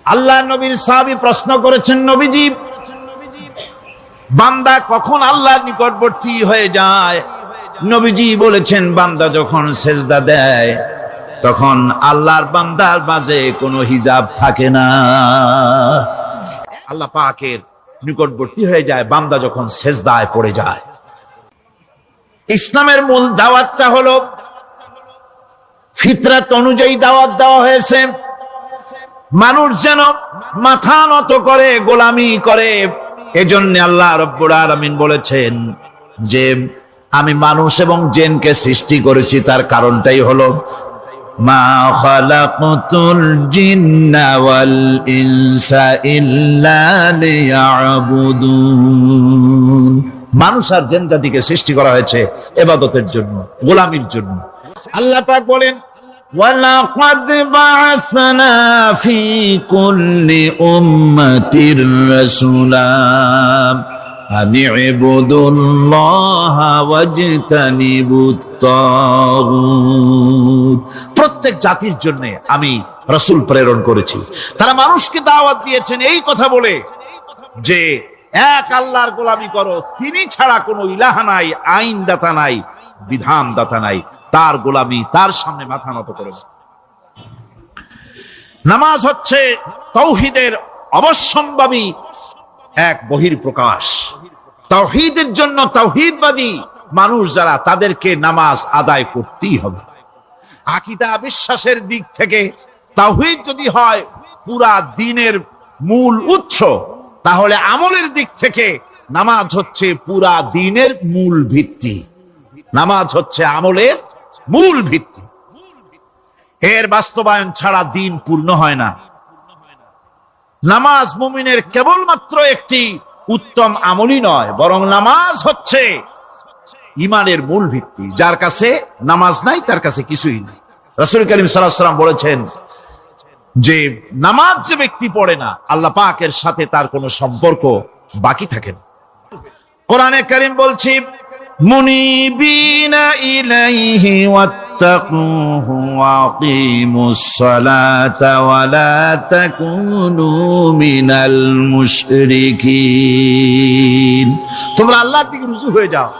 আল্লাহ নবীর সাহাবী প্রশ্ন করেছেন, নবীজি, বান্দা কখন আল্লাহর নিকটবর্তী হয়ে যায়? নবীজি বলেছেন, বান্দা যখন সেজদা দেয় তখন আল্লাহর বান্দার মাঝে কোনো হিজাব থাকে না। আল্লাহ পাকের নিকটবর্তী হয়ে যায় বান্দা যখন সেজদায় পড়ে যায়। ইসলামের মূল দাওয়াতটা হলো ফিতরাত অনুযায়ী দাওয়াত দেওয়া হয়েছে, মানুষ যেন মাথা নত করে গোলামি করে। এজন্য আল্লাহ রাব্বুল আলামিন বলেছেন যে আমি মানুষ এবং জিনকে সৃষ্টি করেছি, তার কারণটাই হলো মা খালাকতুল জিন্না ওয়াল ইনসা ইল্লা লিয়াবুদুন। মানুষ আর জিন জাতিকে সৃষ্টি করা হয়েছে ইবাদতের জন্য, গোলামির জন্য। আল্লাহ পাক বলেন, ওয়ালাকাদ বা'আসনা ফি কুল্লি উম্মাতির রাসূলা আন ইবুদুল্লাহা ওয়াজতানিবুত তাগুত। প্রত্যেক জাতির জন্য আমি রাসূল প্রেরণ করেছি, তারা মানুষকে দাওয়াত দিয়েছেন এই কথা বলে যে এক আল্লাহর গোলামি করো, তিনি ছাড়া কোনো ইলাহ নাই, আইন দাতা নাই, বিধান দাতা নাই, তার গোলামি, তার সামনে মাথা নত করে। নামাজ হচ্ছে তাওহীদের অবশ্যম্ভাবী এক বহির্প্রকাশ। তাওহীদের জন্য তাওহীদবাদী মানুষ যারা, তাদেরকে নামাজ আদায় করতেই হবে। আকীদা বিশ্বাসের দিক থেকে তাওহীদ যদি হয় পুরা দ্বীনের মূল উৎস, তাহলে আমলের দিক থেকে নামাজ হচ্ছে পুরা দ্বীনের মূল ভিত্তি। নামাজ হচ্ছে আমলের মূল ভিত্তি, এর বাস্তবায়ন ছাড়া দ্বীন পূর্ণ হয় না। নামাজ মুমিনের কেবলমাত্র একটি উত্তম আমলই নয়, বরং নামাজ হচ্ছে ঈমানের মূল ভিত্তি। যার কাছে নামাজ নাই তার কাছে কিছুই নেই। রাসূল করিম সাল্লাল্লাহু আলাইহি ওয়াসাল্লাম বলেছেন যে নামাজ যে ব্যক্তি পড়ে না, আল্লাহ পাকের সাথে তার কোনো সম্পর্ক বাকি থাকে না। কোরআনে কারীম বলছে, মুনিবিনা ইলাইহি ওয়াত্তাকুহু ওয়াকিমুস সালাতা ওয়া লা তাকুনু মিনাল মুশরিকিন। তোমরা আল্লাহর দিকে রুজু হয়ে যাও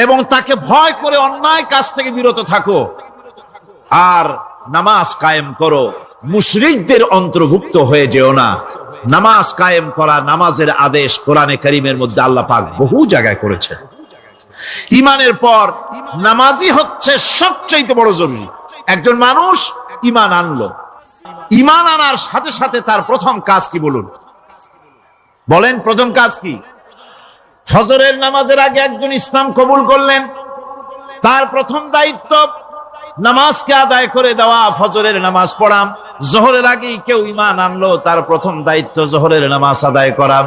এবং তাকে ভয় করে অন্যায় কাজ থেকে বিরত থাকো, আর নামাজ কায়েম করো, মুশরিকদের অন্তর্ভুক্ত হয়ে যেও না। নামাজ কায়েম করা, নামাজের আদেশ কোরআনে কারীমের মধ্যে আল্লাহ পাক বহু জায়গায় করেছেন। ঈমানের পর নামাজই হচ্ছে সবচেয়ে বড় জরুরি। একজন মানুষ ঈমান আনলো, ঈমান আনার সাথে সাথে তার প্রথম কাজ কি বলুন? বলেন, প্রথম কাজ কি? ফজরের নামাজের আগে একজন ইসলাম কবুল করলেন, তার প্রথম দায়িত্ব নামাজকে আদায় করে দেওয়া, ফজরের নামাজ পড়া। জোহরের আগেই কেউ ঈমান আনলো, তার প্রথম দায়িত্ব জোহরের নামাজ আদায় করা।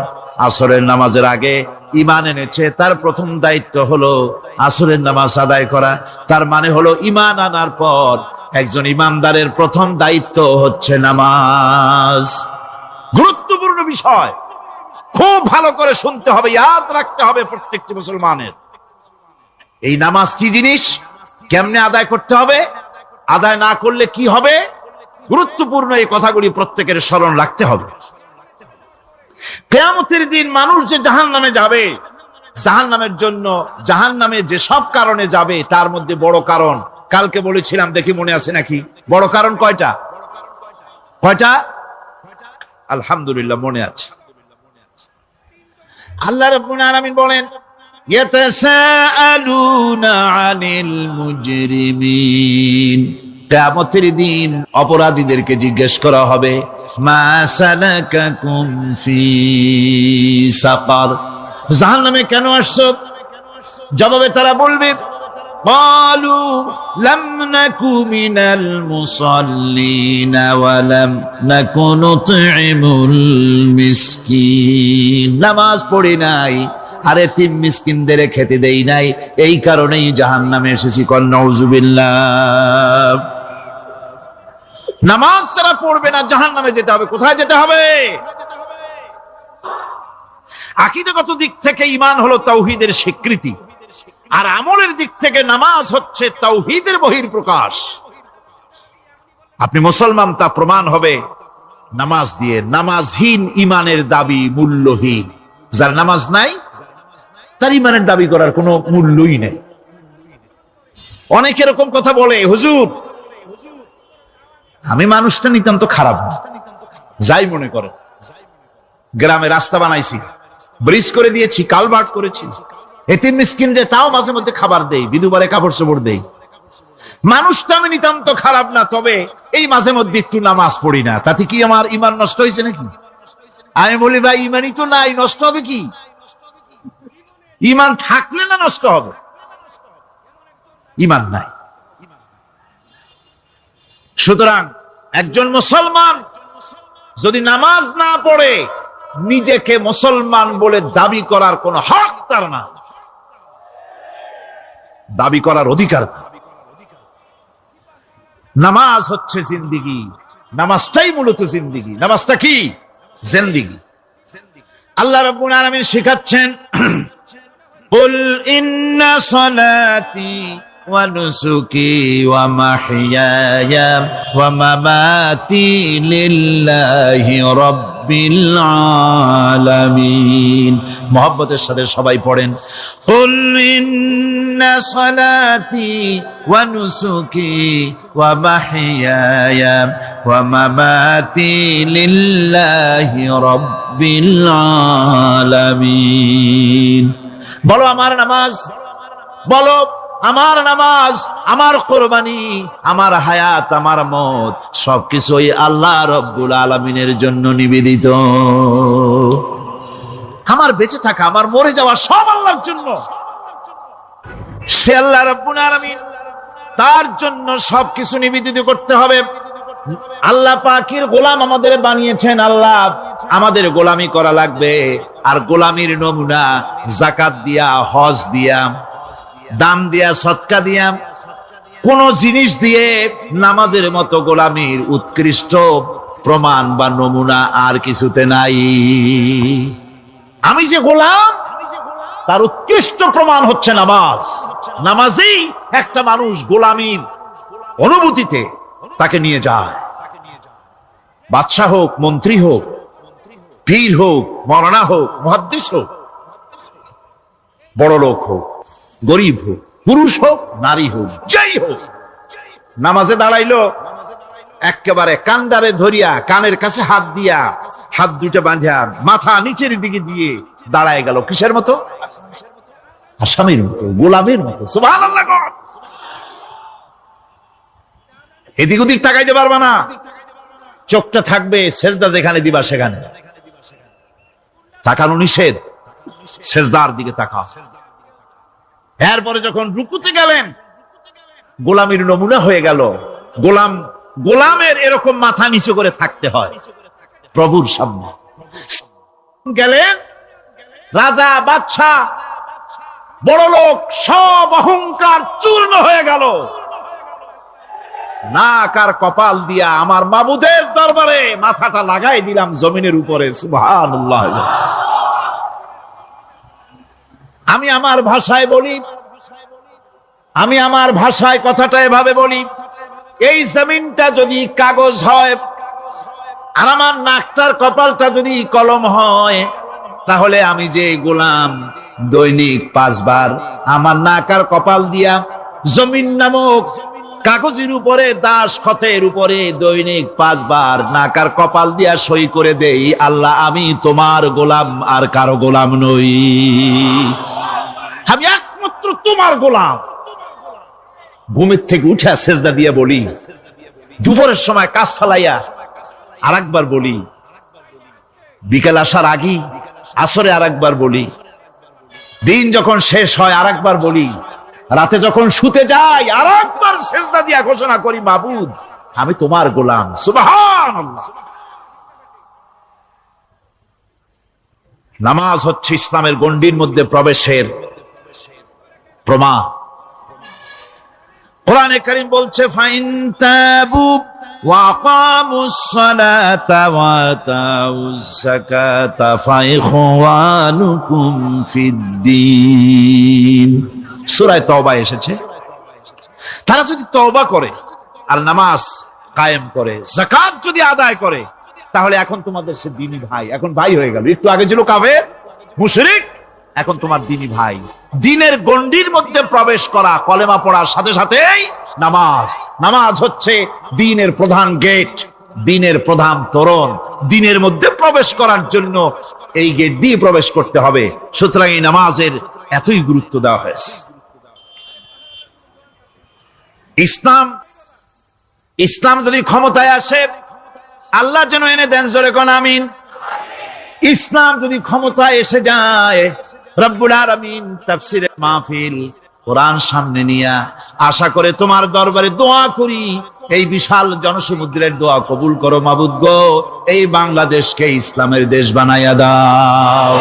আসরের নামাজের আগে ঈমান এনেছে, তার প্রথম দায়িত্ব হলো আসরের নামাজ আদায় করা। তার মানে হলো ঈমান আনার পর একজন ঈমানদারের প্রথম দায়িত্ব হচ্ছে নামাজ। গুরুত্বপূর্ণ বিষয়, খুব ভালো করে শুনতে হবে, ইয়াদ রাখতে হবে প্রত্যেকটি মুসলমানের। এই নামাজ কি জিনিস, কেমনে আদায় করতে হবে, আদায় না করলে কি হবে, গুরুত্বপূর্ণ এই কথাগুলি প্রত্যেকের স্মরণ রাখতে হবে। কিয়ামতের দিন মানুষ যে জাহান্নামে যাবে, জাহান্নামের জন্য, জাহান্নামে যে সব কারণে যাবে তার মধ্যে বড় কারণ কালকে বলেছিলাম, দেখি মনে আছে নাকি? বড় কারণ কয়টা? কয়টা? আলহামদুলিল্লাহ মনে আছে। আল্লাহ রাব্বুল আলামিন বলেন, ইয়াতাসাআলুনা আনিল মুজরিমিন। কিয়ামতের দিন অপরাধীদেরকে জিজ্ঞেস করা হবে, মা সালাকাকুম ফি সাকার, জাহান্নামে কেন আসছো? জবাবে তারা বলবে, ক্বালু লাম নাকু মিনাল মুসাল্লিনা ওয়া লাম নাকু নুতঈমুল মিসকিন। নামাজ পড়ি নাই, আর এতিম মিসকিনদের খেতে দেই নাই, এই কারণেই জাহান্নামে এসেছি। কল নাউযুবিল্লাহ। নামাজ যারা পড়বে না জাহান্নামে যেতে হবে। কোথায় যেতে হবে? আকীদাগত দিক থেকে ঈমান হলো তাওহীদের স্বীকৃতি, আর আমলের দিক থেকে নামাজ হচ্ছে তাওহীদের বহির্প্রকাশ। আপনি মুসলমান তা প্রমাণ হবে নামাজ দিয়ে। নামাজহীন ইমানের দাবি মূল্যহীন। যার নামাজ নাই তার ইমানের দাবি করার কোনো মূল্যই নেই। অনেক এরকম কথা বলে, হুজুর আমি মানুষটা নিতান্ত খারাপ না, যাই মনে করে, গ্রামে রাস্তা বানাইছি, ব্রিজ করে দিয়েছি, কালভার্ট করেছি, এতিম মিসকিনরে তাও মাঝে মধ্যে খাবার দেই, বিধবারে কাপড় চোপড় দেই, মানুষটা আমি নিতান্ত খারাপ না, তবে এই মাঝে মধ্যে একটু নামাজ পড়ি না, তাতে কি আমার ইমান নষ্ট হয়েছে নাকি? আমি বলি ভাই ইমানই তো নাই, নষ্ট হবে কি? ইমান থাকলে না নষ্ট হবে? ইমান নাই। সুতরাং একজন মুসলমান যদি নামাজ না পড়ে নিজেকে মুসলমান বলে দাবি করার কোন হক তার না, দাবি করার অধিকার না। নামাজ হচ্ছে জিন্দিগি, নামাজটাই মূলত জিন্দিগি। নামাজটা কি? জিন্দিগি। আল্লাহ রাব্বুল আলামিন শেখাচ্ছেন, কুল ইন্না সালাতি ওয়া নুসুকি ওয়া মাহইয়ায়া ওয়া মামাতি লিল্লাহি রাব্বিল আলামিন। মুহাব্বতের সাথে সবাই পড়েন, কুল ইন্না সালাতি ওয়া নুসুকি ওয়া মাহইয়ায়া ওয়া মামাতি লিল্লাহি রাব্বিল আলামিন। বলো আমার নামাজ, বলো আমার নামাজ, আমার কোরবানি, আমার হায়াত, আমার মত সবকিছুই আল্লাহ রব্বুল আলামিনের জন্য নিবেদিত। আমার বেঁচে থাকা, আমার মরে যাওয়া সব আল্লাহর জন্য। সে আল্লাহ রব্বুল আলামিন, তার জন্য সবকিছু নিবেদিত করতে হবে। আল্লাহ পাকের গোলাম আমাদের বানিয়েছেন, আল্লাহ আমাদের গোলামি করা লাগবে। আর গোলামির নমুনা যাকাত দিয়া, হজ দিয়া, দাম দিয়া, সদকা দিয়া, কোন জিনিস দিয়ে নামাজের মতো গোলামির উৎকৃষ্ট প্রমাণ বা নমুনা আর কিছুতে নাই। আমি যে গোলাম তার উৎকৃষ্ট প্রমাণ হচ্ছে নামাজ। নামাজেই একটা মানুষ গোলামির অনুভূতিতে তাকে নিয়ে যায়। বাদশাহ হোক, মন্ত্রী হোক, পীর হোক, মওলানা হোক, মুহাদ্দিস হোক, বড় লোক হোক, গরিব হোক, পুরুষ হোক, নারী হোক, যাই হোক, নামাজে দাঁড়াইলো, একেবারে কান্ডারে ধরিয়া, কানের কাছে হাত দিয়া, হাত দুইটা বাঁধিয়া মাথা নিচের দিকে দিয়ে দাঁড়ায় গেল। কিসের মতো? আসামির মতো, গোলামের মতো। সুবহানাল্লাহ। এদিক ওদিক তাকাইতে পারবা না, চোখটা থাকবে সেজদা যেখানে দিবা সেখানে। তাকানো নিষেধ, সেজদার দিকে তাকাও। এরপরে যখন রুকুতে গেলেন, গোলামির নমুনা হয়ে গেল। গোলামের এরকম মাথা নিচু করে থাকতে হয় প্রভুর সামনে। গেলেন রাজা, বাদশা, বড় লোক, সব অহংকার চূর্ণ হয়ে গেল। নাক আর কপাল দিয়া আমার মাবুদের দরবারে মাথাটা লাগাই দিলাম জমিনের উপরে। সুবহানাল্লাহ। আমি আমার ভাষায় বলি, আমি আমার ভাষায় কথাটা এভাবে বলি, এই জমিনটা যদি কাগজ হয় আর আমার নাকটার কপালটা যদি কলম হয়, তাহলে আমি যে গোলাম দৈনিক 5 বার আমার নাক আর কপাল দিয়া জমিন নামক কাগজের উপরে, দাস খতের উপরে দৈনিক 5 বার নাক আর কপাল দিয়া সই করে দেই, আল্লাহ আমি তোমার গোলাম, আর কারো গোলাম নই, আমি একমাত্র তোমার গোলাম। ঘুমের থেকে উঠে সেজদা দিয়ে বলি, দুপুরের সময় কাজ ফালাইয়া আর একবার বলি, বিকেল আসার আগেই আসরে আর একবার বলি, দিন যখন শেষ হয় আর একবার বলি, রাতে যখন শুতে যাই আর একবার সেজদা দিয়া ঘোষণা করি, মাবুদ আমি তোমার গোলাম। সুবহানাল্লাহ। নামাজ হচ্ছে ইসলামের গণ্ডির মধ্যে প্রবেশের প্রমাণ। কোরআনে কারীম বলছে, ফাইন তাবু ওয়া আকামুস সালাতা ওয়া আতাউজ যাকাতা ফাইখওয়ানুকুম ফিদ্দীন। সূরা তওবা এসেছে, তারা যদি তওবা করে আর নামাজ কায়েম করে, যাকাত যদি আদায় করে, তাহলে এখন তোমাদের সে দ্বীনি ভাই, এখন ভাই হয়ে গেল। একটু আগে ছিল কাফের মুশরিক, এখন তোমার দ্বীনি ভাই। দ্বীনের গণ্ডির মধ্যে প্রবেশ করা কলেমা পড়ার সাথে সাথেই নামাজ। নামাজ হচ্ছে দ্বীনের প্রধান গেট, দ্বীনের প্রধান তোরণ। দ্বীনের মধ্যে প্রবেশ করার জন্য এই গেট দিয়ে প্রবেশ করতে হবে। সুতরাং এই নামাজের এতই গুরুত্ব দেওয়া হয়েছে। ইসলাম যদি ক্ষমতায় আসে, আল্লাহ যেন এনে দেন, জোরে কোন আমিন। ইসলাম যদি ক্ষমতায় এসে যায়, রব্বুল আলামিন তাফসীরের মাহফিল, কোরআন সামনে নিয়ে আশা করে তোমার দরবারে দোয়া করি, এই বিশাল জনসমুদ্রের দোয়া কবুল করো মাবুদ গো, এই বাংলাদেশকে ইসলামের দেশ বানাইয়া দাও।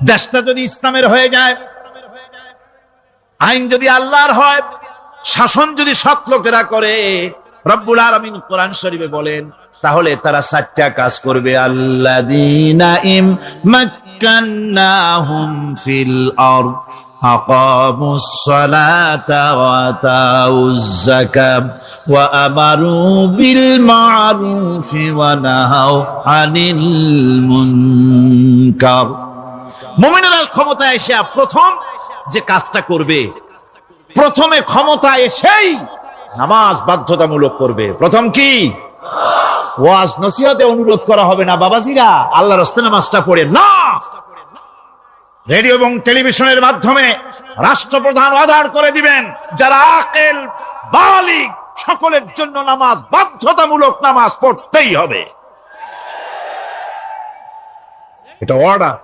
দেশটা যদি ইসলামের হয়ে যায়, আইন যদি আল্লাহর হয়, শাসন যদি সৎ লোকেরা করে, রব্বুল আলামিন কোরআন শরীফে বলেন, তাহলে তারা 4টা কাজ করবে। আল্লাযীনা মাক্কান্নাহুম ফিল আরদ আকামুস সালাতা ওয়া আতাউজ যাকাত ওয়া আমারু বিল মা'রুফি ওয়া নাহাউ আনিল মুনকার। মুমিনেরা ক্ষমতায় এসে প্রথম যে কাজটা করবে, প্রথমে ক্ষমতা এসেই নামাজ বাধ্যতামূলক করবে। প্রথম কি? ওয়াজ নসিহতে অনুরোধ করা হবে না, বাবাজিরা আল্লাহর রাস্তায় নামাজটা পড়ে না। রেডিও এবং টেলিভিশনের মাধ্যমে রাষ্ট্রপ্রধান অর্ডার করে দিবেন, যারা আকেল বালিগ সকলের জন্য নামাজ বাধ্যতামূলক, নামাজ পড়তেই হবে, এটা অর্ডার।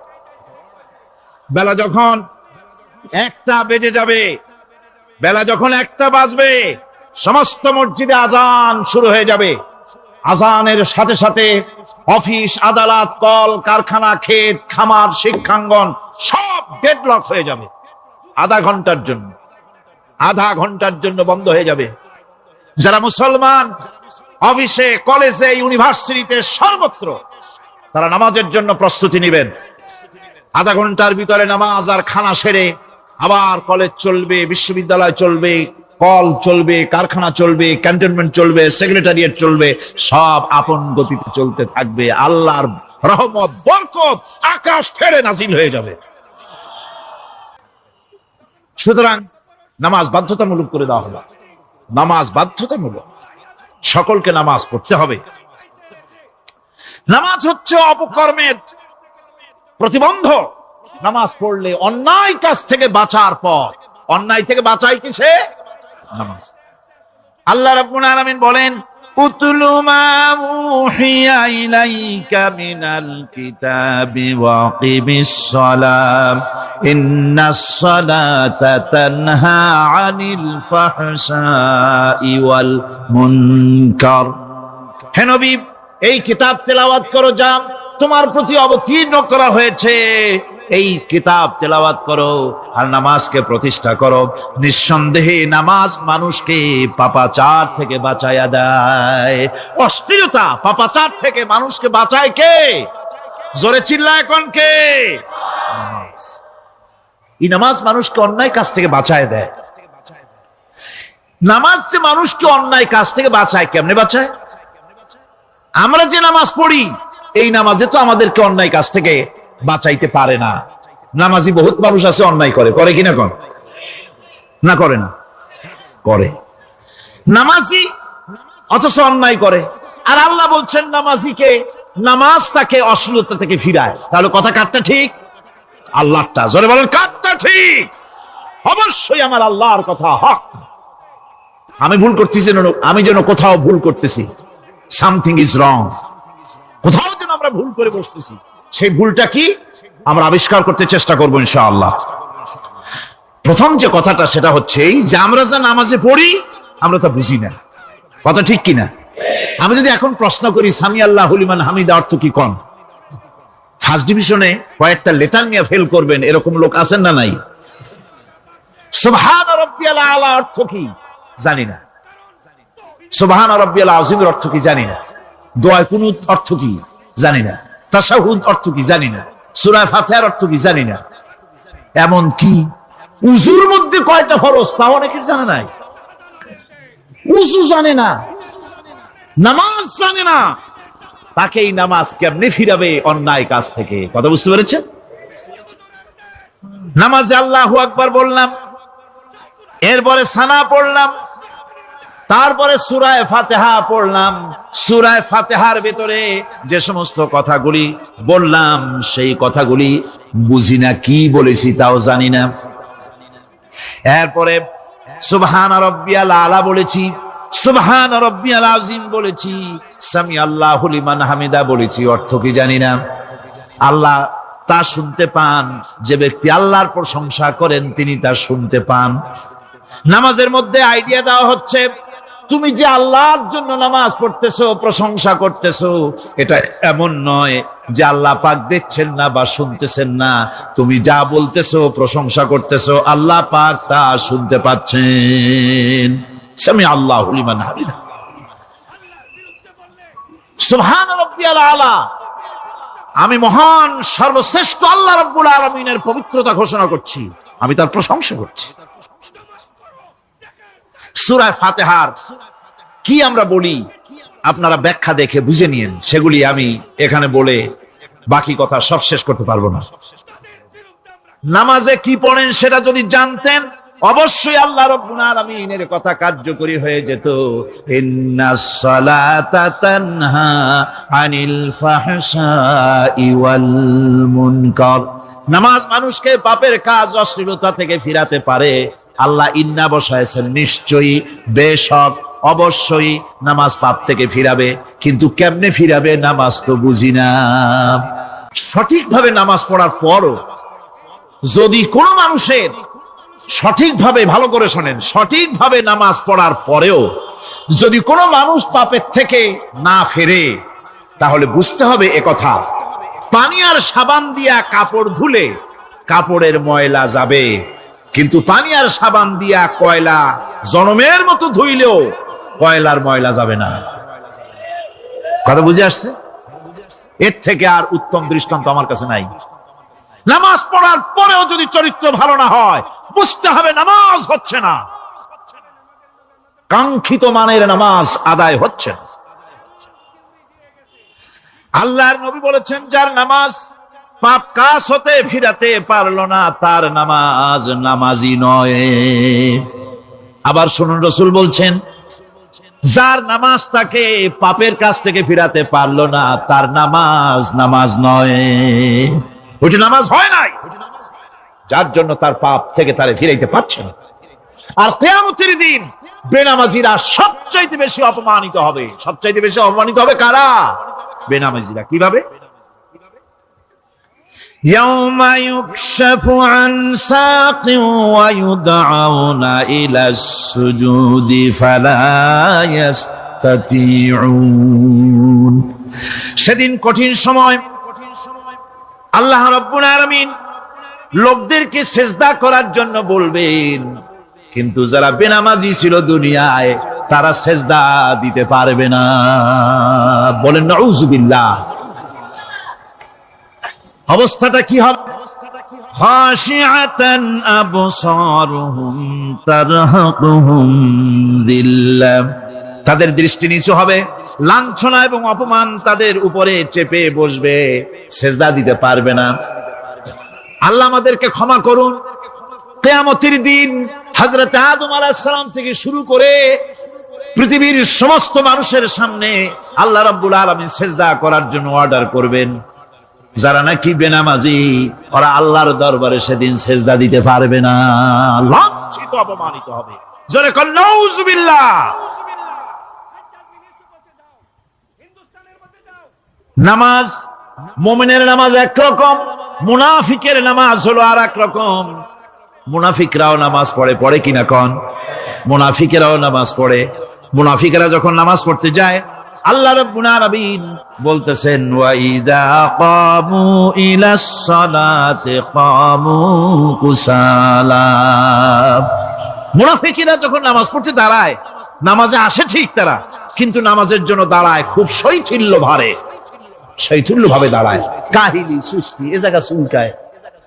বেলা যখন 1টা বেজে যাবে, বেলা যখন 1টা বাজবে, সমস্ত মসজিদে আজান শুরু হয়ে যাবে। আজানের সাথে সাথে অফিস, আদালত, কল কারখানা, ক্ষেত খামার, শিক্ষাঙ্গন সব ডেডলক হয়ে যাবে। আধা ঘন্টার জন্য বন্ধ হয়ে যাবে। যারা মুসলমান অফিসে, কলেজে, ইউনিভার্সিটিতে, সর্বত্র তারা নামাজের জন্য প্রস্তুতি নেবেন। আধা ঘন্টার ভিতরে নামাজ আর খানা সেরে আবার কলেজ চলবে, বিশ্ববিদ্যালয় চলবে, কল চলবে, কারখানা চলবে, ক্যান্টনমেন্ট চলবে, সেক্রেটারিয়েট চলবে, সব আপন গতিতে চলতে থাকবে। আল্লাহর রহমত, বরকত আকাশ ফেরে নাজিল হয়ে যাবে। সুতরাং নামাজ বাধ্যতামূলক করে দেওয়া হলো। নামাজ বাধ্যতামূলক, সকলকে নামাজ পড়তে হবে। নামাজ হচ্ছে অপকর্মের প্রতিবন্ধক। নামাজ পড়লে অন্যায় কাজ থেকে বাঁচার পথ। অন্যায় থেকে বাঁচাই কিসে? নামাজ। আল্লাহ রাব্বুল আলামিন বলেন, উতলু মা উহিয়া ইলাইকা মিনাল কিতাবি ওয়া আকিমিস সালাম ইন্নাস সালাতা তানহা আনিল ফাহশাই ওয়াল মুনকার। হে নবী, এই কিতাব তেলাওয়াত করো, যা তোমার প্রতি অবতীর্ণ করা হয়েছে, এই কিতাব তেলাওয়াত করো আর নামাজকে প্রতিষ্ঠা করো। নিঃসন্দেহে নামাজ মানুষকে পাপাচার থেকে বাঁচায়া দেয়। অশ্লীলতা, পাপাচার থেকে মানুষকে বাঁচায় কে? জোরে চিল্লায় কোন কে? নামাজ। এই নামাজ মানুষকে অন্যায় কাজ থেকে বাঁচায় দেয়। নামাজ যে মানুষকে অন্যায় কাজ থেকে বাঁচায়, কেমনে বাঁচায়? আমরা যে নামাজ পড়ি, এই নামাজে তো আমাদেরকে অন্যায় কাজ থেকে বাঁচাইতে পারে না। নামাজি বহুত মানুষ আছে অন্যায় করে, করে কিনা? কোন না করে না? করে। নামাজি অথচ অন্যায় করে। আর আল্লাহ বলছেন নামাজিকে, নামাজ তাকে অশ্লীলতা থেকে ফিরায়। তাহলে কথা কারটা ঠিক? আল্লাহটা। জোরে বলেন, কারটা ঠিক? অবশ্যই আমার আল্লাহর কথা হক। আমি ভুল করতেছি, আমি যেন কোথাও ভুল করতেছি, সামথিং ইজ রং, কোথাও যেন আমরা ভুল করে বসতেছি, সেই ভুলটা কি আমরা আবিষ্কার করতে চেষ্টা করবো ইনশাআল্লাহ। প্রথম যে কথাটা সেটা হচ্ছে যে আমরা যা নামাজে পড়ি আমরা তা বুঝি না। কথা ঠিক কিনা? আমি যদি এখন প্রশ্ন করি সামি আল্লাহু লিমান হামিদা অর্থ কি, কোন ফার্স্ট ডিভিশনে কয়েকটা লেটার নিয়ে ফেল করবেন, এরকম লোক আছেন না নাই? সুবহান রাব্বিয়াল আলা অর্থ কি জানি না। সুবহান রাব্বিয়াল আযীমের অর্থ কি জানি না। দোয়া কুনুত অর্থ কি জানি না। তাশাহুদ অর্থ কি জানি না। সূরা ফাতিহার অর্থ কি জানি না। এমন কি উযুর মধ্যে কয়টা ফরজ তাও অনেকের জানা নাই। উযু জানে না, নামাজ জানে না, তাকেই নামাজ কেমনে ফিরাবে অন্যায় কাজ থেকে। কথা বুঝতে পেরেছেন? নামাজে আল্লাহু আকবার বললাম, এরপরে সানা পড়লাম, তারপরে সূরা ফাতিহা পড়লাম। সূরা ফাতিহার ভিতরে যে সমস্ত কথাগুলি বললাম সেই কথাগুলি বুঝি না, কি বলেছি তাও জানি না। এরপরে সুবহান রাব্বিয়াল আলা বলেছি, সুবহান রাব্বিয়াল আযীম বলেছি, সামি আল্লাহু লিমান হামিদা বলেছি, অর্থ কি জানি না। আল্লাহ তা শুনতে পান, যে ব্যক্তি আল্লাহর প্রশংসা করেন তিনি তা শুনতে পান। নামাজের মধ্যে আইডিয়া দেওয়া হচ্ছে, তুমি যে আল্লাহর জন্য নামাজ পড়তেছো, প্রশংসা করতেছো, এটা এমন নয় যে আল্লাহ পাক দেখছেন না বা শুনতেছেন না। তুমি যা বলতেছো, প্রশংসা করতেছো, আল্লাহ পাক তা শুনতে পাচ্ছেন। সামি আল্লাহু লিমান হামিদা, সুবহান রাব্বিয়াল আলা। আমি মহান সর্বশ্রেষ্ঠ আল্লাহ রাব্বুল আলামিনের পবিত্রতা ঘোষণা করছি, আমি তার প্রশংসা করছি। সূরা ফাতিহার কি আমরা বলি আপনারা ব্যাখ্যা দেখে বুঝে নিয়েন, সেগুলি আমি এখানে বলে বাকি কথা সব শেষ করতে পারবো না। নামাজে কি পড়েন সেটা যদি জানতেন, অবশ্যই আল্লাহ রাব্বুল আলামিনের কথা কার্যকরী হয়ে যেত। ইন্নাস সালাতা তানহা আনিল ফাহশাই ওয়াল মুনকার। নামাজ মানুষকে পাপের কাজ, অশ্লীলতা থেকে ফিরাতে পারে। আল্লাহ ইন্না বসায়ছেন, নিশ্চয়ই, বেশক, অবশ্যই নামাজ পাপ থেকে ফিরাবে। কিন্তু কেমনে ফিরাবে নামাজ তো বুঝি না। সঠিকভাবে নামাজ পড়ার পরও যদি কোনো মানুষের সঠিকভাবে, ভালো করে শোনেন, সঠিকভাবে নামাজ পড়ার পরেও যদি কোনো মানুষ পাপের থেকে না ফেরে, তাহলে বুঝতে হবে একথা, পানি আর সাবান দিয়া কাপড় ধুলে কাপড়ের ময়লা যাবে, কিন্তু পানি আর সাবান দিয়া কয়লা জনমের মতো ধুইলেও কয়লার ময়লা যাবে না। কথা বুঝে আসছে? এর থেকে আর উত্তম দৃষ্টান্ত আমার কাছে নাই। নামাজ পড়ার পরেও যদি চরিত্র ভালো না হয়, বুঝতে হবে নামাজ হচ্ছে না, কাঙ্ক্ষিত মানের নামাজ আদায় হচ্ছে না। আল্লাহর নবী বলেছেন, যার নামাজ পাপ কাজ হতে ফিরাতে পারলো না, তার নামাজ নামাজি নয়। আবার শুনুন, রাসূল বলছেন, যার নামাজ তাকে পাপের কাজ থেকে ফিরাতে পারলো না, তার নামাজ নামাজ নয়, ওইটা নামাজ হয় নাই, যার জন্য তার পাপ থেকে তারে ফিরাইতে পারছে না। আর কিয়ামতের দিন বেনামাজিরা সবচাইতে বেশি অপমানিত হবে। সবচাইতে বেশি অপমানিত হবে কারা? বেনামাজিরা। কিভাবে? ইয়াউমা ইউকশাফু আন সাকিন ওয়া ইউদআউনা ইলাস সুজুদি ফালা ইস্তাতিউন। সেদিন কঠিন সময় আল্লাহ রাব্বুল আলামিন লোকদেরকে সিজদা করার জন্য বলবেন, কিন্তু যারা বেনামাজি ছিল দুনিয়ায়, তারা সিজদা দিতে পারবে না। বলেন নাউযুবিল্লাহ। অবস্থাটা কি হবে? খাশিআতান আবসারুহুম তারহাকুহুম যিল্লাহ। তাদের দৃষ্টি নিচু হবে, লাঞ্ছনা এবং অপমান তাদের উপরে চেপে বসবে, সিজদা দিতে পারবে না। আল্লাহ আমাদেরকে ক্ষমা করুন। কিয়ামতের দিন হযরত আদম আলাইহিস সালাম থেকে শুরু করে পৃথিবীর সমস্ত মানুষের সামনে আল্লাহ রাব্বুল আলামিন সিজদা করার জন্য অর্ডার করবেন। যারা নাকি বেনামাজি, ওরা আল্লাহর দরবারে সেদিন সিজদা দিতে পারবে না, লাঞ্ছিত, অপমানিত হবে। জোরে কর নাউযুবিল্লাহ। নামাজ, মুমিনের নামাজ একরকম, মুনাফিকের নামাজ হলো আর এক রকম। মুনাফিকরাও নামাজ পড়ে, পড়ে কিনা কন? মুনাফিকেরাও নামাজ পড়ে। মুনাফিকেরা যখন নামাজ পড়তে যায়, আল্লাহ রাব্বুল আলামিন বলতেছেন, ওয়া ইযা কামু ইলাস সালাতি কামু কুসালা। মুনাফিকরা যখন নামাজ পড়তে দাঁড়ায়, নামাজে আসে ঠিক তারা, কিন্তু নামাজের জন্য দাঁড়ায় খুব শৈথিল্য ভারে, শৈথিল্য ভাবে দাঁড়ায়, কাহিলি, সুস্তি, এ জায়গা চুলকায়,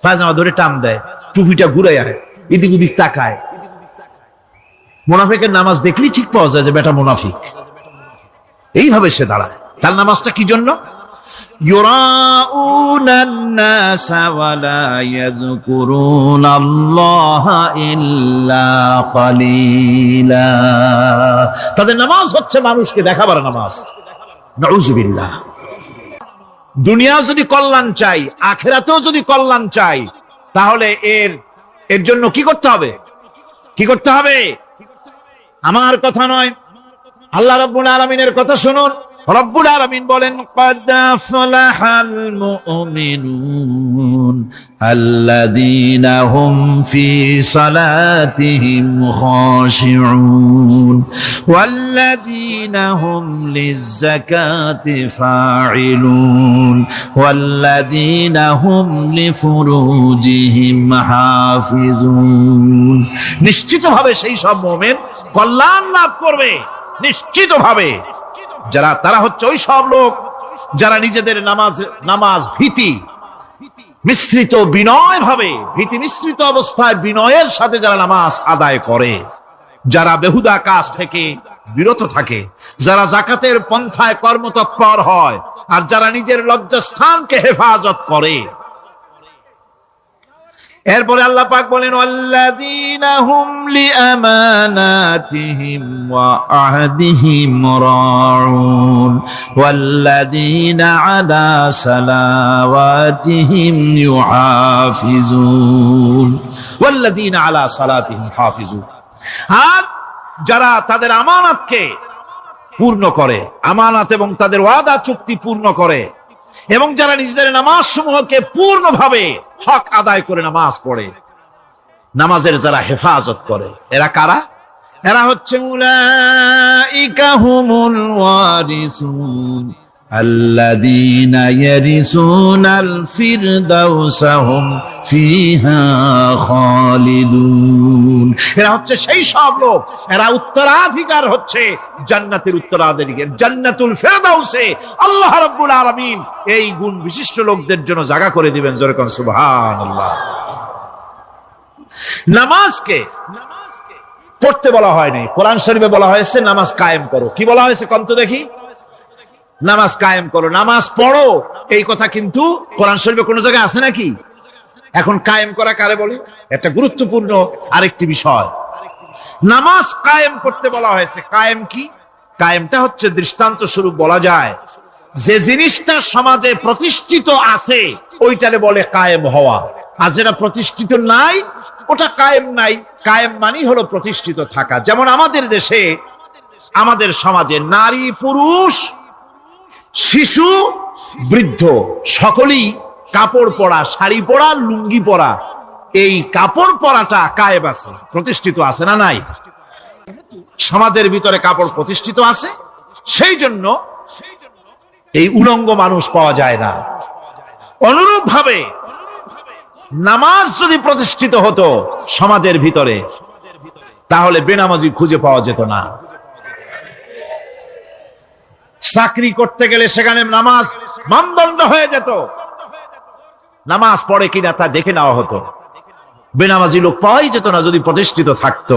পায়জামা ধরে টান দেয়, টুপিটা ঘুরায়, এদিক ওদিক তাকায়। মুনাফিকের নামাজ দেখলেই ঠিক পাওয়া যায় যে বেটা মুনাফিক। এইভাবে সে দাঁড়ায়। তার নামাজটা কি জন্য? ইউরাউনান নাস ওয়া লা ইয়াযকুরুনাল্লাহা ইল্লা কালিলা। তাদের নামাজ হচ্ছে মানুষকে দেখাবার নামাজ। নাউযুবিল্লাহ। দুনিয়া যদি কল্যাণ চাই, আখিরাতেও যদি কল্যাণ চাই, তাহলে এর জন্য কি করতে হবে? কি করতে হবে? আমার কথা নয়, আল্লাহ রাব্বুল আলামিনের কথা শুনুন। রব্বুল আলামিন বলেন, ক্বাদ আফলাহাল মুমিনুন আল্লাযীনা হুম ফি সালাতিহিম খাশিউন ওয়াল্লাযীনা হুম লিয-যাকাতি ফাঈলুন ওয়াল্লাযীনা হুম লিফুরুজিহিম হাফিজুন। নিশ্চিতভাবে সেই সব মুমিন কল্যাণ লাভ করবে, নিশ্চিতভাবে। তারা হচ্ছে ওই সব লোক যারা নিজেদের নামাজ ভীতি মিশ্রিত বিনয় ভাবে, ভীতি মিশ্রিত অবস্থায় বিনয়ের সাথে যারা নামাজ আদায় করে, যারা বেহুদা কাজ থেকে বিরত থাকে, যারা যাকাতের পন্থায় কর্মতৎপর হয়, আর যারা নিজের লজ্জাস্থানকে হেফাজত করে। এরপরে আল্লাহ পাক বলেন, ওয়াল্লাযীনা হুম লিআমানাতিহিম ওয়া আহদিহিম রাউন ওয়াল্লাযীনা আলা সালাওয়াতিহিম ইউহাফিজুন ওয়াল্লাযীনা আলা সালাতিহিম হাফিজুন। আর যারা তাদের আমানতকে পূর্ণ করে, আমানত এবং তাদের ওয়াদা চুক্তি পূর্ণ করে, এবং যারা নিজেদের নামাজ সমূহকে পূর্ণভাবে হক আদায় করে নামাজ পড়ে, নামাজের যারা হেফাজত করে, এরা কারা? এরা হচ্ছে উলাইকা হুমুল ওয়ারিসুন আল্লাযীনা ইয়ারিসুনাল ফিরদাউসা হুম ফিহা খালিদুন। এরা হচ্ছে সেই সব লোক, এরা উত্তরাধিকার হচ্ছে জান্নাতের উত্তরাধিকার, জান্নাতুল ফিরদাউসে আল্লাহ রাব্বুল আলামিন এই গুণ বিশিষ্ট লোকদের জন্য জায়গা করে দিবেন। জোরে কোন সুবহানাল্লাহ। নামাজকে পড়তে বলা হয়নি, কোরআন শরীফে বলা হয়েছে নামাজ কায়েম করো। কি বলা হয়েছে কন্ত দেখি? নামাজ কায়েম করো, নামাজ পড়ো। এই কথা কিন্তু কোরআন শরীফে কোন জায়গায় আছে নাকি? এখন কায়েম করা কারে বলে? একটা গুরুত্বপূর্ণ আরেকটি বিষয়। নামাজ কায়েম করতে বলা হয়েছে। কায়েম কি? কায়েমটা হচ্ছে দৃষ্টান্ত স্বরূপ বলা যায় যে জিনিসটা সমাজে প্রতিষ্ঠিত আছে ওইটারে বলে কায়েম হওয়া, আর যেটা প্রতিষ্ঠিত নাই ওটা কায়েম নাই। কায়েম মানে হলো প্রতিষ্ঠিত থাকা। যেমন আমাদের দেশে, আমাদের সমাজে নারী পুরুষ শিশু বৃদ্ধ সকলেই কাপড় পরা, শাড়ি পরা, লুঙ্গি পরা, এই কাপড় পরাটা কায়েম আছে, প্রতিষ্ঠিত আছে না নাই? সমাজের ভিতরে কাপড় প্রতিষ্ঠিত আছে, সেই জন্য এই উলঙ্গ মানুষ পাওয়া যায় না। অনুরূপ ভাবে নামাজ যদি প্রতিষ্ঠিত হতো সমাজের ভিতরে, তাহলে বেনামাজি খুঁজে পাওয়া যেত না। চাকরি করতে গেলে সেখানে নামাজ মানদণ্ড হয়ে যেত, নামাজ পড়ে কিনা তা দেখে নেওয়া হতো। বেনামাজি লোক পাওয়াই যেত না যদি প্রতিষ্ঠিত থাকতো।